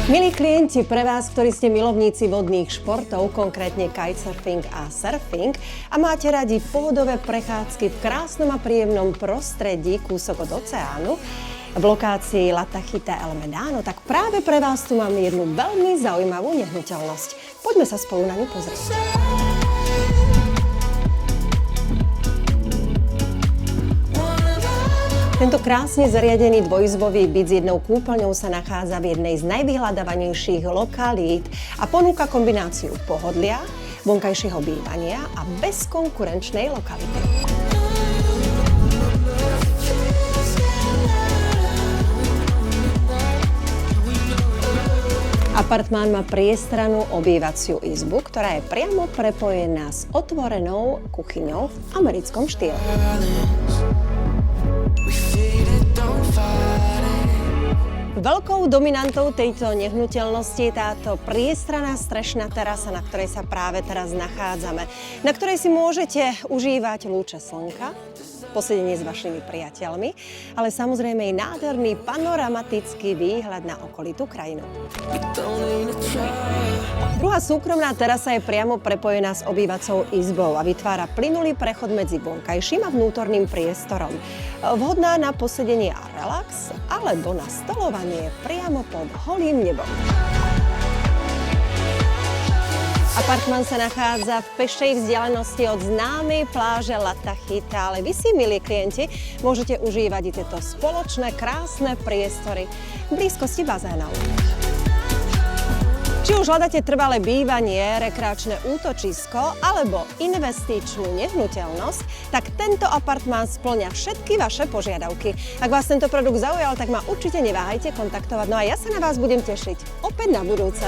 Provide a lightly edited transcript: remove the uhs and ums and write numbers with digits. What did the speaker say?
Milí klienti, pre vás, ktorí ste milovníci vodných športov, konkrétne kitesurfing a surfing a máte radi pohodové prechádzky v krásnom a príjemnom prostredí kúsok od oceánu, v lokácii La Tachita El Médano, tak práve pre vás tu mám jednu veľmi zaujímavú nehnuteľnosť. Poďme sa spolu na ňu pozrieť. Tento krásne zariadený dvojizbový byt s jednou kúpeľňou sa nachádza v jednej z najvyhľadávanejších lokalít a ponúka kombináciu pohodlia, vonkajšieho bývania a bezkonkurenčnej lokality. Apartmán má priestranú obývaciu izbu, ktorá je priamo prepojená s otvorenou kuchyňou v americkom štýle. Veľkou dominantou tejto nehnuteľnosti je táto priestranná strešná terasa, na ktorej sa práve teraz nachádzame, na ktorej si môžete užívať lúče slnka, posedenie s vašimi priateľmi, ale samozrejme aj nádherný panoramatický výhľad na okolitú krajinu. Druhá súkromná terasa je priamo prepojená s obývacou izbou a vytvára plynulý prechod medzi vonkajším a vnútorným priestorom. Vhodná na posedenie a relax, alebo na stolovanie priamo pod holým nebom. Apartmán sa nachádza v pešej vzdialenosti od známej pláže La Tachita, ale vy si, milí klienti, môžete užívať i tieto spoločné krásne priestory v blízkosti bazénov. Či už hľadáte trvalé bývanie, rekreačné útočisko alebo investičnú nehnuteľnosť, tak tento apartmán spĺňa všetky vaše požiadavky. Ak vás tento produkt zaujal, tak ma určite neváhajte kontaktovať. No a ja sa na vás budem tešiť opäť na budúce.